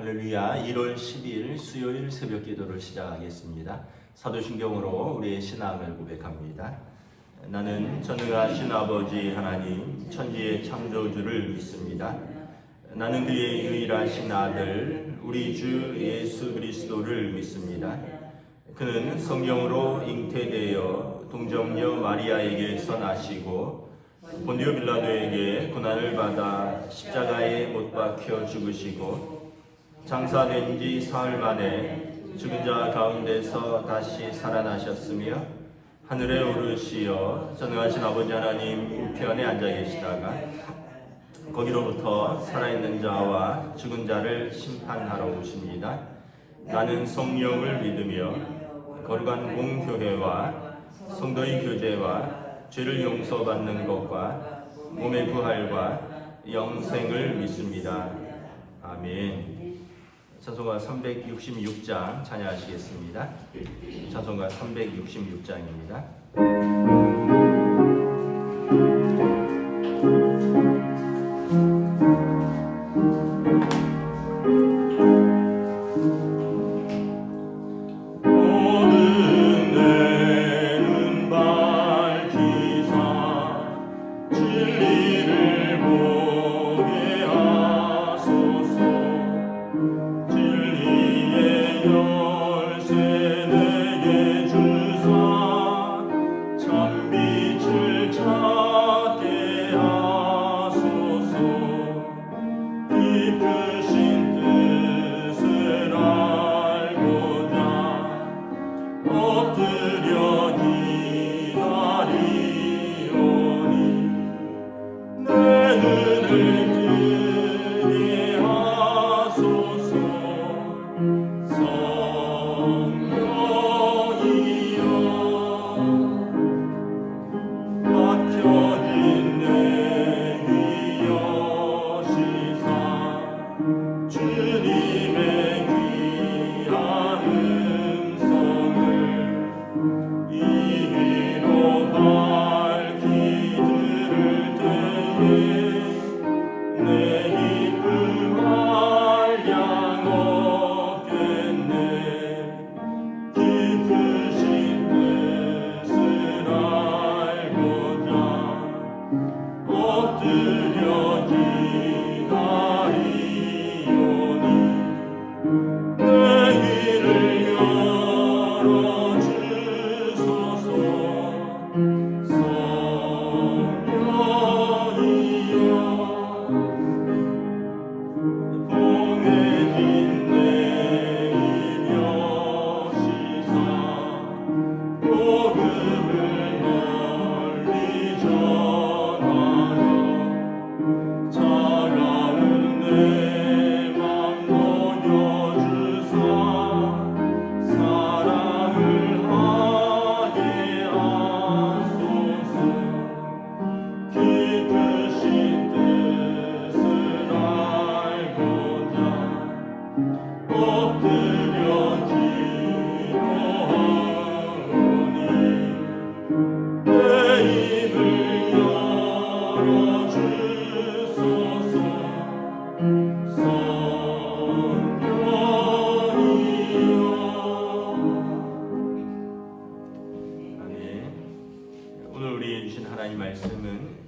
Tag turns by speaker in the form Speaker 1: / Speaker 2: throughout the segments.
Speaker 1: 할렐루야. 1월 12일 수요일 새벽 기도를 시작하겠습니다. 사도신경으로 우리의 신앙을 고백합니다. 나는 전능하신 아버지 하나님 천지의 창조주를 믿습니다. 나는 그의 유일하신 아들 우리 주 예수 그리스도를 믿습니다. 그는 성령으로 잉태되어 동정녀 마리아에게서 나시고 본디오 빌라도에게 고난을 받아 십자가에 못 박혀 죽으시고 장사된 지 사흘 만에 죽은 자 가운데서 다시 살아나셨으며 하늘에 오르시어 전능하신 아버지 하나님 우편에 앉아 계시다가 거기로부터 살아있는 자와 죽은 자를 심판하러 오십니다. 나는 성령을 믿으며 거룩한 공교회와 성도의 교제와 죄를 용서받는 것과 몸의 부활과 영생을 믿습니다. 아멘. 찬송가 366장 찬양하시겠습니다. 찬송가 366장입니다.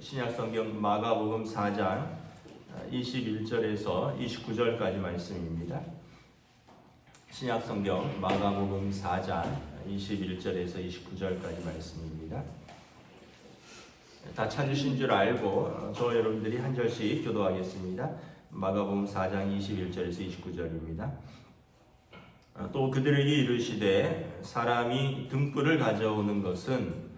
Speaker 1: 신약성경 마가복음 4장 21절에서 29절까지 말씀입니다. 신약성경 마가복음 4장 21절에서 29절까지 말씀입니다. 다 찾으신 줄 알고 저 여러분들이 한 절씩 교도하겠습니다. 마가복음 4장 21절에서 29절입니다. 또 그들에게 이르시되 사람이 등불을 가져오는 것은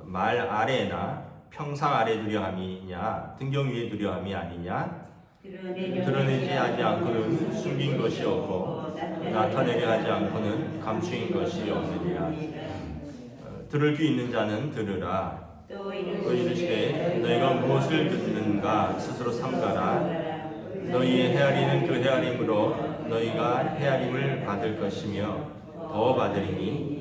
Speaker 1: 말 아래나 평상 아래 두려 함이냐 등경 위에 두려 함이 아니냐 드러내지 하지 않고는 숨긴 것이 없고 나타내려 하지 않고는 감추인 것이 없느니라. 들을 귀 있는 자는 들으라. 또 이르시되 너희가 무엇을 듣는가 스스로 삼가라. 너희의 헤아리는 그 헤아림으로 너희가 헤아림을 받을 것이며 더 받으리니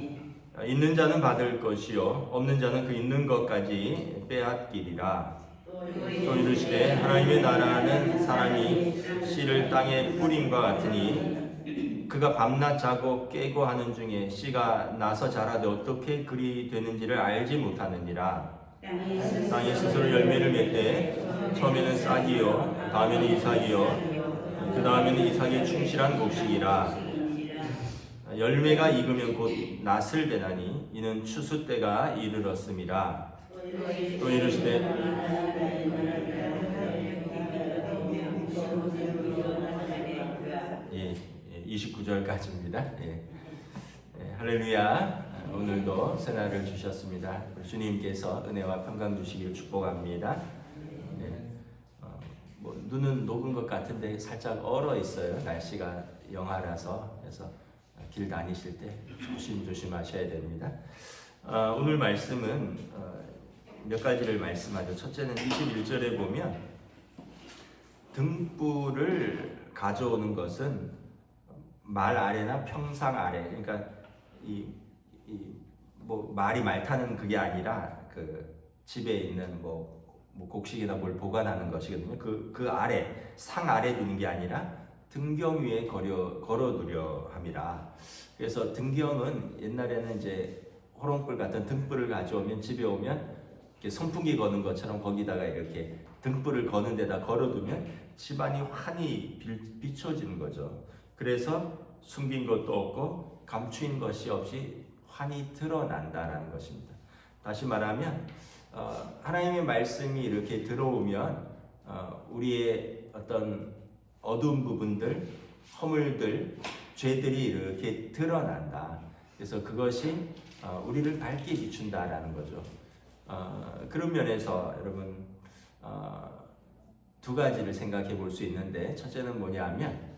Speaker 1: 있는 자는 받을 것이요 없는 자는 그 있는 것까지 빼앗기리라. 또 이르시되 하나님의 나라는 사람이 씨를 땅에 뿌림과 같으니 그가 밤낮 자고 깨고 하는 중에 씨가 나서 자라되 어떻게 그리 되는지를 알지 못하느니라. 땅에 스스로 열매를 맺되 처음에는 싹이요 다음에는 이삭이요 그 다음에는 이삭의 충실한 곡식이라. 열매가 익으면 곧 낫을 되나니 이는 추수 때가 이르렀음이라. 또 이르시되 예, 29절까지입니다. 예. 할렐루야. 오늘도 새날을 주셨습니다. 우리 주님께서 은혜와 평강 주시기를 축복합니다. 눈은 녹은 것 같은데 살짝 얼어 있어요. 날씨가 영하라서. 그래서 길 다니실 때 조심조심하셔야 됩니다. 오늘 말씀은 몇 가지를 말씀하죠. 첫째는 21절에 보면 등불을 가져오는 것은 말 아래나 평상 아래, 그러니까 뭐 말이 말 타는 그게 아니라 그 집에 있는 뭐 곡식이나 뭘 보관하는 것이거든요. 그 아래, 상 아래 두는 게 아니라 등경 위에 걸어두려 함이라. 그래서 등경은 옛날에는 이제 호롱불 같은 등불을 가져오면 집에 오면 이렇게 선풍기 거는 것처럼 거기다가 이렇게 등불을 거는 데다 걸어두면 집안이 환히 비춰지는 거죠. 그래서 숨긴 것도 없고 감추인 것이 없이 환히 드러난다라는 것입니다. 다시 말하면 하나님의 말씀이 이렇게 들어오면 우리의 어떤 어두운 부분들, 허물들, 죄들이 이렇게 드러난다. 그래서 그것이 우리를 밝게 비춘다라는 거죠. 그런 면에서 여러분 두 가지를 생각해 볼 수 있는데, 첫째는 뭐냐면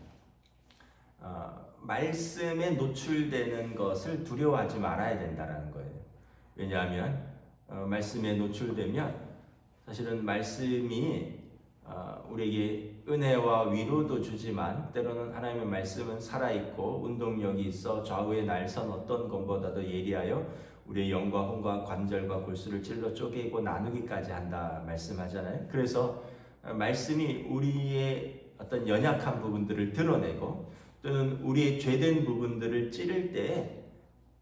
Speaker 1: 말씀에 노출되는 것을 두려워하지 말아야 된다라는 거예요. 왜냐하면 말씀에 노출되면 사실은 말씀이 우리에게 은혜와 위로도 주지만 때로는 하나님의 말씀은 살아있고 운동력이 있어 좌우의 날선 어떤 것보다도 예리하여 우리의 영과 혼과 관절과 골수를 찔러 쪼개고 나누기까지 한다 말씀하잖아요. 그래서 말씀이 우리의 어떤 연약한 부분들을 드러내고 또는 우리의 죄된 부분들을 찌를 때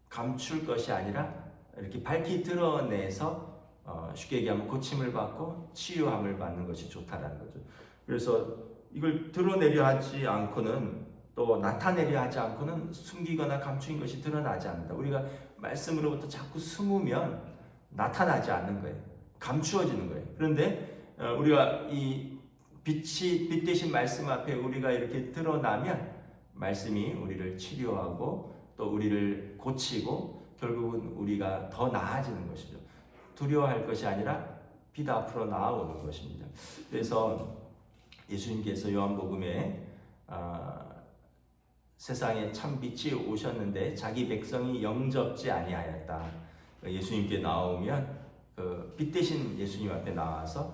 Speaker 1: 감출 것이 아니라 이렇게 밝히 드러내서 쉽게 얘기하면 고침을 받고 치유함을 받는 것이 좋다라는 거죠. 그래서 이걸 드러내려 하지 않고는, 또 나타내려 하지 않고는 숨기거나 감추인 것이 드러나지 않는다. 우리가 말씀으로부터 자꾸 숨으면 나타나지 않는 거예요. 감추어지는 거예요. 그런데 우리가 이 빛 대신 말씀 앞에 우리가 이렇게 드러나면 말씀이 우리를 치료하고 또 우리를 고치고 결국은 우리가 더 나아지는 것이죠. 두려워할 것이 아니라 빛 앞으로 나아오는 것입니다. 그래서 예수님께서 요한복음에 세상에 참 빛이 오셨는데 자기 백성이 영접지 아니하였다. 예수님께 나오면 빛 대신 예수님 앞에 나와서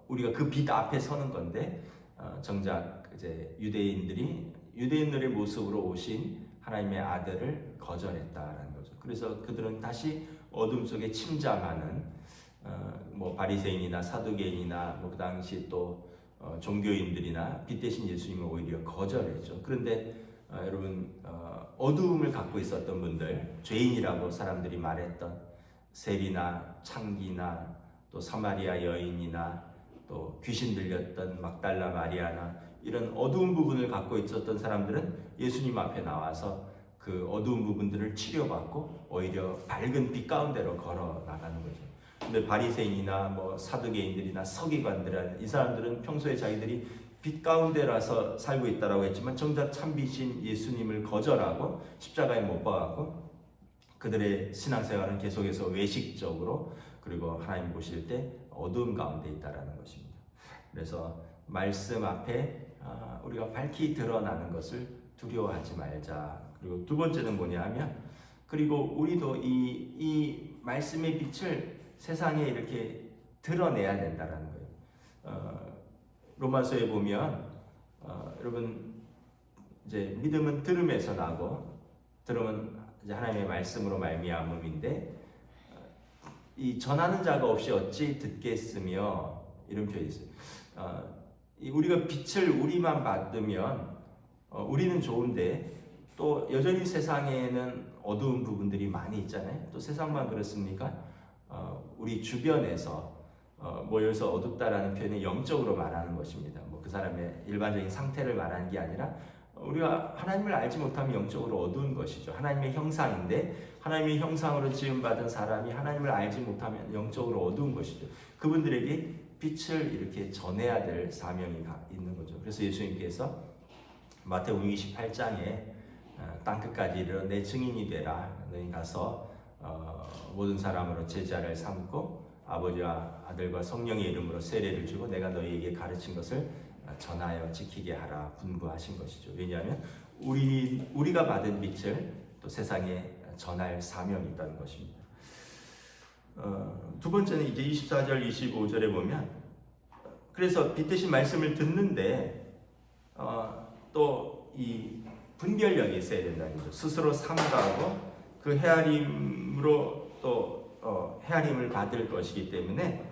Speaker 1: 우리가 그 빛 앞에 서는 건데 정작 이제 유대인들의 모습으로 오신 하나님의 아들을 거절했다라는 거죠. 그래서 그들은 다시 어둠 속에 침잠하는 뭐 바리새인이나 사두개인이나 뭐 그 당시 또 종교인들이나 빛 대신 예수님을 오히려 거절했죠. 그런데 여러분 어두움을 갖고 있었던 분들, 죄인이라고 사람들이 말했던 세리나 창기나 또 사마리아 여인이나 또 귀신 들렸던 막달라 마리아나 이런 어두운 부분을 갖고 있었던 사람들은 예수님 앞에 나와서 그 어두운 부분들을 치료받고 오히려 밝은 빛 가운데로 걸어 나가는 거죠. 근데 바리새인이나 뭐 사두개인들이나 서기관들은 이 사람들은 평소에 자기들이 빛 가운데라서 살고 있다라고 했지만 정작 참빛인 예수님을 거절하고 십자가에 못 박았고 그들의 신앙생활은 계속해서 외식적으로 그리고 하나님 보실 때 어두움 가운데 있다라는 것입니다. 그래서 말씀 앞에 우리가 밝히 드러나는 것을 두려워하지 말자. 그리고 두 번째는 뭐냐 하면 그리고 우리도 이 말씀의 빛을 세상에 이렇게 드러내야 된다라는 거예요. 로마서에 보면 여러분 이제 믿음은 들음에서 나고 들음은 이제 하나님의 말씀으로 말미암음인데 이 전하는 자가 없이 어찌 듣겠으며 이런 표현이 있어요. 우리가 빛을 우리만 받으면 우리는 좋은데 또 여전히 세상에는 어두운 부분들이 많이 있잖아요. 또 세상만 그렇습니까? 우리 주변에서 모여서 어둡다라는 표현은 영적으로 말하는 것입니다. 뭐 그 사람의 일반적인 상태를 말하는 게 아니라 우리가 하나님을 알지 못하면 영적으로 어두운 것이죠. 하나님의 형상인데 하나님의 형상으로 지음받은 사람이 하나님을 알지 못하면 영적으로 어두운 것이죠. 그분들에게 빛을 이렇게 전해야 될 사명이 있는 거죠. 그래서 예수님께서 마태복음 28장에 땅끝까지 이르러 내 증인이 되라. 너희 가서 모든 사람으로 제자를 삼고 아버지와 아들과 성령의 이름으로 세례를 주고 내가 너희에게 가르친 것을 전하여 지키게 하라 분부하신 것이죠. 왜냐하면 우리가 받은 빛을 또 세상에 전할 사명이 있다는 것입니다. 두 번째는 이제 24절 25절에 보면 그래서 빛 대신 말씀을 듣는데 또 이 분별력이 있어야 된다는 거죠. 스스로 삼가하고 그 헤아림으로 또 헤아림을 받을 것이기 때문에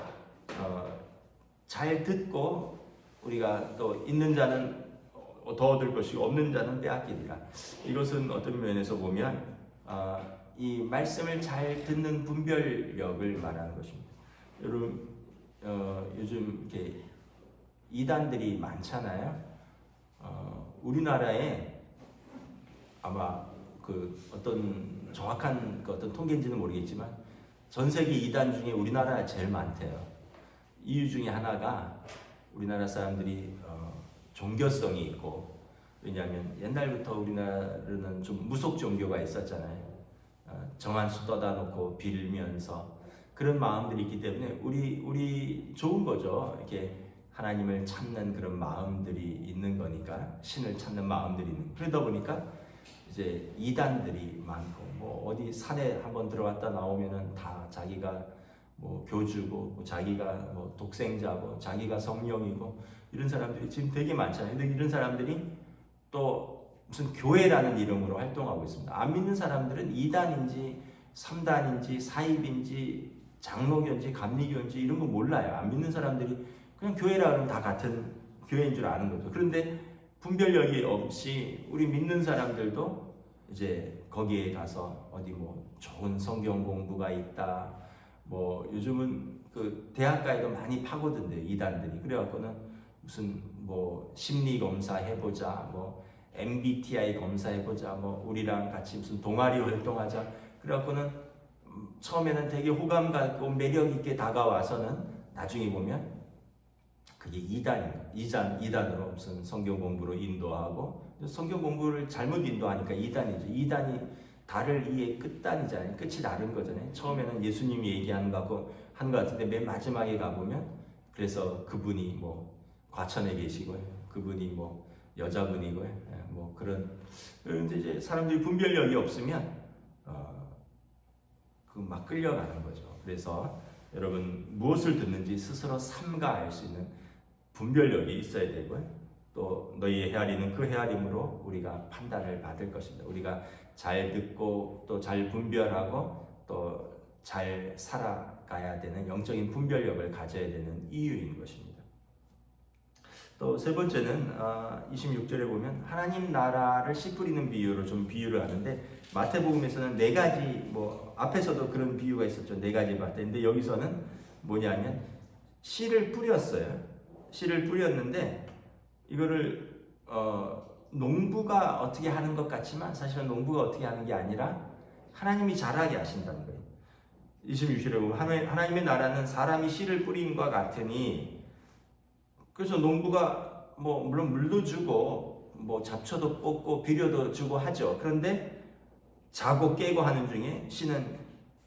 Speaker 1: 잘 듣고 우리가 또 있는 자는 더 얻을 것이고 없는 자는 빼앗기리라. 이것은 어떤 면에서 보면 이 말씀을 잘 듣는 분별력을 말하는 것입니다. 여러분 요즘 이렇게 이단들이 많잖아요. 우리나라에 아마 그 어떤 정확한 그 어떤 통계인지는 모르겠지만 전 세계 이단 중에 우리나라가 제일 많대요. 이유 중에 하나가 우리나라 사람들이 종교성이 있고, 왜냐하면 옛날부터 우리나라는 좀 무속 종교가 있었잖아요. 정한수 떠다 놓고 빌면서 그런 마음들이 있기 때문에 우리 좋은 거죠. 이렇게 하나님을 찾는 그런 마음들이 있는 거니까, 신을 찾는 마음들이 있는. 그러다 보니까 이제 이단들이 많고, 뭐 어디 산에 한번 들어갔다 나오면은 다 자기가 뭐 교주고, 뭐 자기가 뭐 독생자고, 자기가 성령이고, 이런 사람들이 지금 되게 많잖아요. 근데 이런 사람들이 또 무슨 교회라는 이름으로 활동하고 있습니다. 안 믿는 사람들은 2단인지 3단인지 사입인지 장로교인지 감리교인지 이런 거 몰라요. 안 믿는 사람들이 그냥 교회라 그러면 다 같은 교회인 줄 아는 거죠. 그런데 분별력이 없이 우리 믿는 사람들도 이제 거기에 가서 어디 뭐 좋은 성경 공부가 있다, 뭐 요즘은 그 대학가에도 많이 파고든대요, 이단들이. 그래갖고는 무슨 뭐 심리 검사 해보자, 뭐 MBTI 검사 해보자, 뭐 우리랑 같이 무슨 동아리 활동하자. 그래갖고는 처음에는 되게 호감 갖고 매력 있게 다가와서는 나중에 보면 그게 이단으로 무슨 성경 공부로 인도하고, 성경 공부를 잘못 인도하니까 이단이죠. 이단이 달을 이의 끝단이잖아요. 끝이 다른 거잖아요. 처음에는 예수님이 얘기하는 거 한 것 같은데 맨 마지막에 가보면 그래서 그분이 뭐 과천에 계시고요, 그분이 뭐 여자분이고요, 뭐 그런데 이제 사람들이 분별력이 없으면 그 막 끌려가는 거죠. 그래서 여러분 무엇을 듣는지 스스로 삼가할 수 있는 분별력이 있어야 되고요. 또 너희의 헤아리는 그 헤아림으로 우리가 판단을 받을 것입니다. 우리가 잘 듣고 또 잘 분별하고 또 잘 살아가야 되는 영적인 분별력을 가져야 되는 이유인 것입니다. 또 세 번째는 26절에 보면 하나님 나라를 씨 뿌리는 비유로 좀 비유를 하는데, 마태복음에서는 네 가지, 뭐 앞에서도 그런 비유가 있었죠. 네 가지 봤는데 여기서는 뭐냐면 씨를 뿌렸어요. 씨를 뿌렸는데 이거를 농부가 어떻게 하는 것 같지만 사실은 농부가 어떻게 하는 게 아니라 하나님이 자라게 하신다는 거예요. 26절에 보면 하나님의 나라는 사람이 씨를 뿌림과 같으니, 그래서 농부가 뭐 물론 물도 주고 뭐 잡초도 뽑고 비료도 주고 하죠. 그런데 자고 깨고 하는 중에 씨는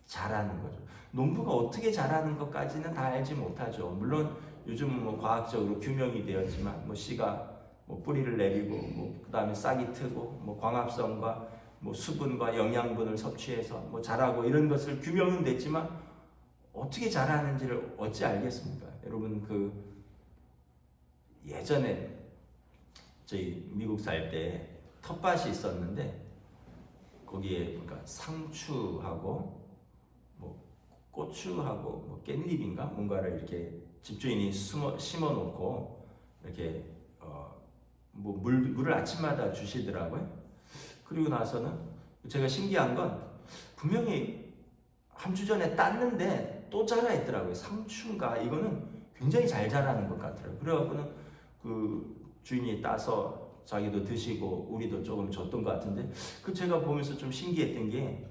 Speaker 1: 자라는 거죠. 농부가 어떻게 자라는 것까지는 다 알지 못하죠. 물론 요즘은 뭐 과학적으로 규명이 되었지만 뭐 씨가 뭐 뿌리를 내리고 뭐 그다음에 싹이 트고 뭐 광합성과 뭐 수분과 영양분을 섭취해서 뭐 자라고 이런 것을 규명은 됐지만 어떻게 자라는지를 어찌 알겠습니까? 여러분 그 예전에 저희 미국 살 때 텃밭이 있었는데 거기에 그러니까 상추하고 뭐 고추하고 뭐 깻잎인가 뭔가를 이렇게 집주인이 심어놓고 이렇게 뭐 물을 아침마다 주시더라고요. 그리고 나서는 제가 신기한 건 분명히 한 주 전에 땄는데 또 자라 있더라고요. 상추인가 이거는 굉장히 잘 자라는 것 같더라고요. 그래갖고는 그 주인이 따서 자기도 드시고 우리도 조금 줬던 것 같은데 그 제가 보면서 좀 신기했던 게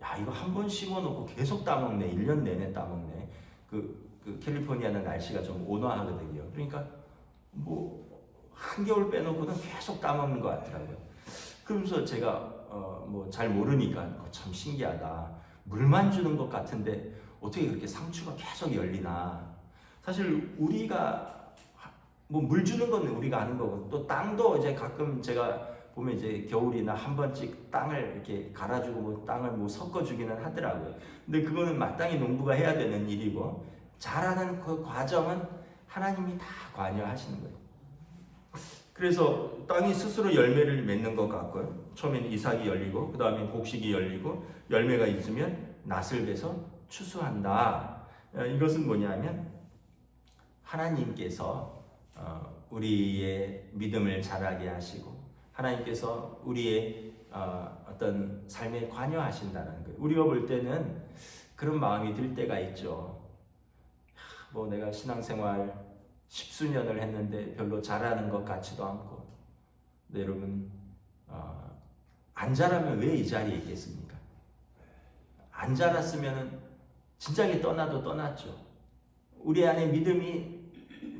Speaker 1: 야 이거 한 번 심어놓고 계속 따먹네. 1년 내내 따먹네. 그 캘리포니아는 날씨가 좀 온화하거든요. 그러니까 뭐 한겨울 빼놓고는 계속 따먹는 것 같더라고요. 그러면서 제가 뭐 잘 모르니까 참 신기하다. 물만 주는 것 같은데 어떻게 그렇게 상추가 계속 열리나. 사실 우리가 뭐 물 주는 건 우리가 아는 거고 또 땅도 이제 가끔 제가 보면 이제 겨울이나 한 번씩 땅을 이렇게 갈아주고 뭐 땅을 뭐 섞어주기는 하더라고요. 근데 그거는 마땅히 농부가 해야 되는 일이고 자라는 그 과정은 하나님이 다 관여하시는 거예요. 그래서 땅이 스스로 열매를 맺는 것 같고요. 처음에는 이삭이 열리고 그 다음에 곡식이 열리고 열매가 있으면 낫을 베서 추수한다. 이것은 뭐냐면 하나님께서 우리의 믿음을 자라게 하시고 하나님께서 우리의 어떤 삶에 관여하신다는 거예요. 우리가 볼 때는 그런 마음이 들 때가 있죠. 뭐 내가 신앙생활 10수년을 했는데 별로 잘하는 것 같지도 않고. 근데 여러분 안 자라면 왜 이 자리에 있겠습니까? 안 자랐으면 진작에 떠나도 떠났죠. 우리 안에 믿음이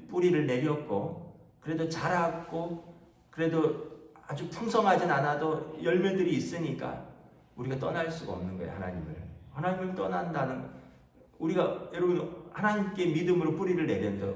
Speaker 1: 뿌리를 내렸고 그래도 자랐고 그래도 아주 풍성하진 않아도 열매들이 있으니까 우리가 떠날 수가 없는 거예요. 하나님을 떠난다는 우리가 여러분 하나님께 믿음으로 뿌리를 내린다.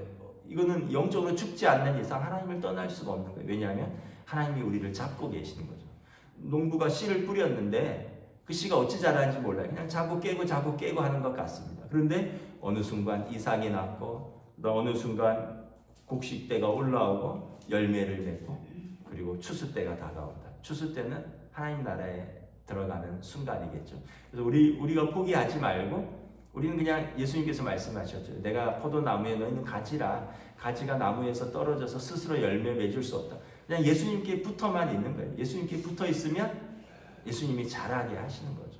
Speaker 1: 이거는 영적으로 죽지 않는 이상 하나님을 떠날 수가 없는 거예요. 왜냐하면 하나님이 우리를 잡고 계시는 거죠. 농부가 씨를 뿌렸는데 그 씨가 어찌 자라는지 몰라요. 그냥 자꾸 깨고 하는 것 같습니다. 그런데 어느 순간 이삭이 났고 어느 순간 곡식 때가 올라오고 열매를 맺고 그리고 추수 때가 다가온다. 추수 때는 하나님 나라에 들어가는 순간이겠죠. 그래서 우리가 포기하지 말고 우리는 그냥 예수님께서 말씀하셨죠. 내가 포도나무에 너희는 가지라. 가지가 나무에서 떨어져서 스스로 열매 맺을 수 없다. 그냥 예수님께 붙어만 있는 거예요. 예수님께 붙어 있으면 예수님이 자라게 하시는 거죠.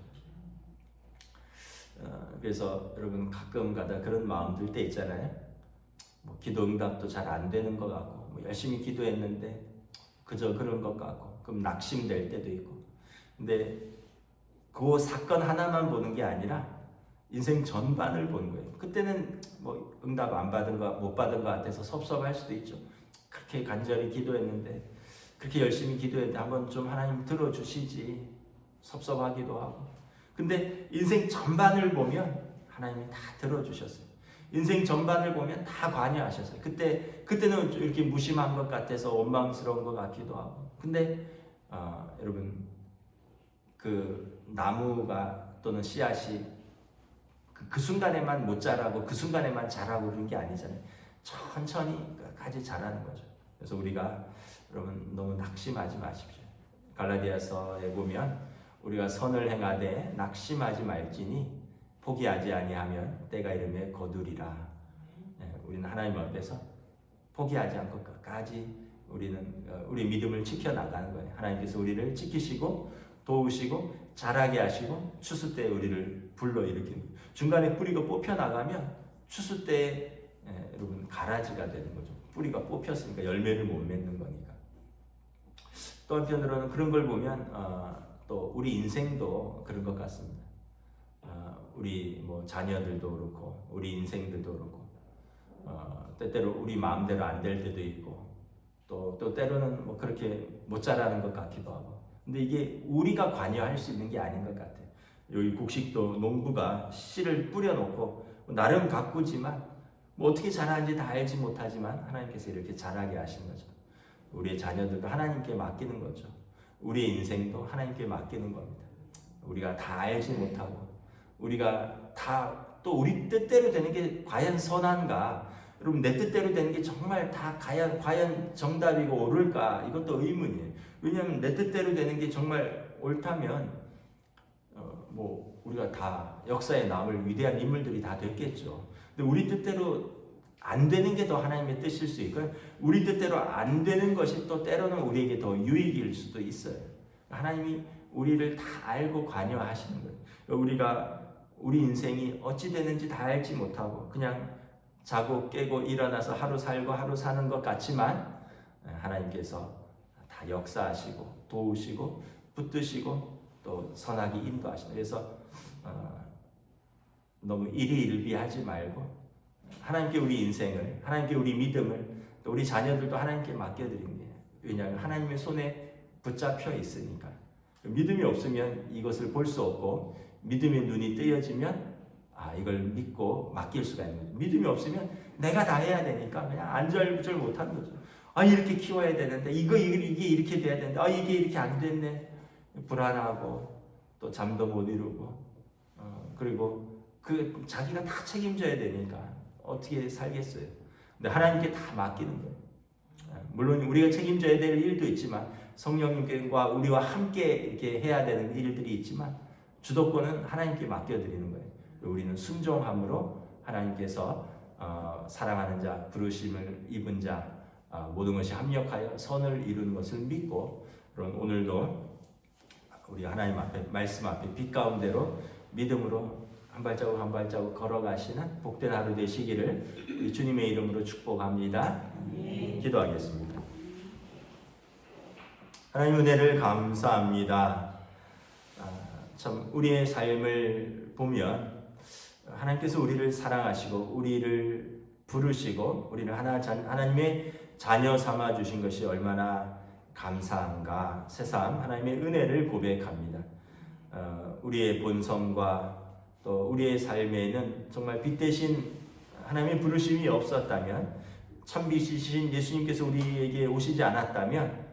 Speaker 1: 그래서 여러분 가끔 가다 그런 마음 들 때 있잖아요. 뭐 기도 응답도 잘 안 되는 것 같고 뭐 열심히 기도했는데 그저 그런 것 같고 그럼 낙심될 때도 있고. 근데 그 사건 하나만 보는 게 아니라 인생 전반을 보는 거예요. 그때는 뭐 응답 안 받은 거, 못 받은 것 같아서 섭섭할 수도 있죠. 그렇게 간절히 기도했는데, 그렇게 열심히 기도했는데 한번 좀 하나님 들어주시지 섭섭하기도 하고. 근데 인생 전반을 보면 하나님이 다 들어주셨어요. 인생 전반을 보면 다 관여하셨어요. 그때는 이렇게 무심한 것 같아서 원망스러운 것 같기도 하고. 근데 여러분 그 나무가 또는 씨앗이 그 순간에만 못 자라고 그 순간에만 자라고 그런 게 아니잖아요. 천천히까지 자라는 거죠. 그래서 우리가 여러분 너무 낙심하지 마십시오. 갈라디아서에 보면 우리가 선을 행하되 낙심하지 말지니 포기하지 아니하면 때가 이르매 거두리라. 우리는 하나님 앞에서 포기하지 않고 끝까지 우리는 우리 믿음을 지켜나가는 거예요. 하나님께서 우리를 지키시고 도우시고 자라게 하시고 추수 때 우리를 불러일으키는 거예요. 중간에 뿌리가 뽑혀나가면 추수 때 여러분 가라지가 되는 거죠. 뿌리가 뽑혔으니까 열매를 못 맺는 거니까. 또 한편으로는 그런 걸 보면 또 우리 인생도 그런 것 같습니다. 우리 뭐 자녀들도 그렇고 우리 인생들도 그렇고 때때로 우리 마음대로 안 될 때도 있고 또 때로는 뭐 그렇게 못 자라는 것 같기도 하고. 근데 이게 우리가 관여할 수 있는 게 아닌 것 같아요. 여기 곡식도 농부가 씨를 뿌려놓고 나름 가꾸지만 뭐 어떻게 자라는지 다 알지 못하지만 하나님께서 이렇게 자라게 하신 거죠. 우리의 자녀들도 하나님께 맡기는 거죠. 우리의 인생도 하나님께 맡기는 겁니다. 우리가 다 알지 못하고 우리가 다 또 우리 뜻대로 되는 게 과연 선한가? 여러분 내 뜻대로 되는 게 정말 다 과연 정답이고 옳을까? 이것도 의문이에요. 왜냐하면 내 뜻대로 되는 게 정말 옳다면 뭐 우리가 다 역사에 남을 위대한 인물들이 다 됐겠죠. 근데 우리 뜻대로 안 되는 게 더 하나님의 뜻일 수 있고 우리 뜻대로 안 되는 것이 또 때로는 우리에게 더 유익일 수도 있어요. 하나님이 우리를 다 알고 관여하시는 거예요. 우리가 우리 인생이 어찌 되는지 다 알지 못하고 그냥 자고 깨고 일어나서 하루 살고 하루 사는 것 같지만 하나님께서 다 역사하시고 도우시고 붙드시고 또 선하게 인도하시는. 그래서 너무 일희일비하지 말고 하나님께 우리 인생을, 하나님께 우리 믿음을, 또 우리 자녀들도 하나님께 맡겨드리는 거예요. 왜냐하면 하나님의 손에 붙잡혀 있으니까. 믿음이 없으면 이것을 볼 수 없고 믿음의 눈이 뜨여지면 이걸 믿고 맡길 수가 있는 거죠. 믿음이 없으면 내가 다 해야 되니까 그냥 안절부절 못하는 거죠. 이렇게 키워야 되는데 이게 이렇게 돼야 되는데 이게 이렇게 안 됐네. 불안하고 또 잠도 못 이루고 그리고 자기가 다 책임져야 되니까 어떻게 살겠어요. 근데 하나님께 다 맡기는 거예요. 물론 우리가 책임져야 될 일도 있지만 성령님과 우리와 함께 이렇게 해야 되는 일들이 있지만 주도권은 하나님께 맡겨드리는 거예요. 우리는 순종함으로 하나님께서 사랑하는 자, 부르심을 입은 자 모든 것이 합력하여 선을 이루는 것을 믿고 오늘도 우리 하나님 앞에 말씀 앞에 빛 가운데로 믿음으로 한 발자국 한 발자국 걸어가시는 복된 하루 되시기를 주님의 이름으로 축복합니다. 기도하겠습니다. 하나님 은혜를 감사합니다. 참 우리의 삶을 보면 하나님께서 우리를 사랑하시고 우리를 부르시고 우리를 하나님의 자녀 삼아 주신 것이 얼마나 감사한가. 새삼 하나님의 은혜를 고백합니다. 우리의 본성과 또 우리의 삶에는 정말 빛 대신 하나님의 부르심이 없었다면, 참빛이신 예수님께서 우리에게 오시지 않았다면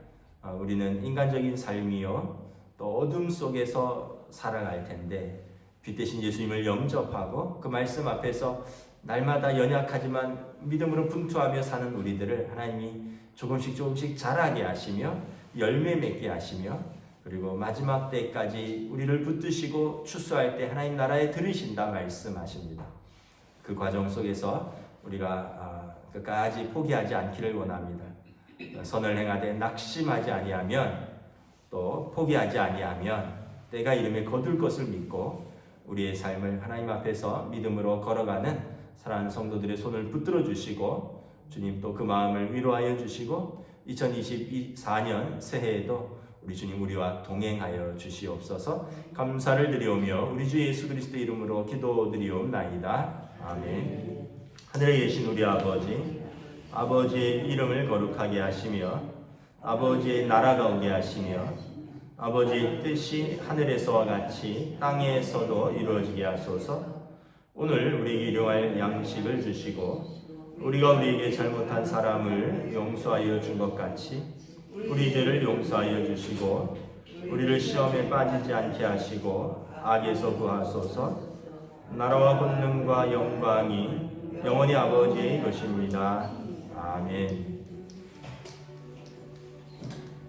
Speaker 1: 우리는 인간적인 삶이요 또 어둠 속에서 살아갈 텐데, 빛 대신 예수님을 영접하고 그 말씀 앞에서 날마다 연약하지만 믿음으로 분투하며 사는 우리들을 하나님이 조금씩 자라게 하시며 열매 맺게 하시며, 그리고 마지막 때까지 우리를 붙드시고 추수할 때 하나님 나라에 들으신다 말씀하십니다. 그 과정 속에서 우리가 끝까지 포기하지 않기를 원합니다. 선을 행하되 낙심하지 아니하면, 또 포기하지 아니하면 때가 이름에 거둘 것을 믿고 우리의 삶을 하나님 앞에서 믿음으로 걸어가는 사랑하는 성도들의 손을 붙들어 주시고, 주님 또 그 마음을 위로하여 주시고 2024년 새해에도 우리 주님 우리와 동행하여 주시옵소서. 감사를 드리오며 우리 주 예수 그리스도 이름으로 기도드리옵나이다. 아멘. 하늘에 계신 우리 아버지의 이름을 거룩하게 하시며 아버지의 나라가 오게 하시며 아버지의 뜻이 하늘에서와 같이 땅에서도 이루어지게 하소서. 오늘 우리에게 일용할 양식을 주시고 우리가 우리에게 잘못한 사람을 용서하여 준 것 같이 우리들을 용서하여 주시고 우리를 시험에 빠지지 않게 하시고 악에서 구하소서. 나라와 권능과 영광이 영원히 아버지의 것입니다. 아멘.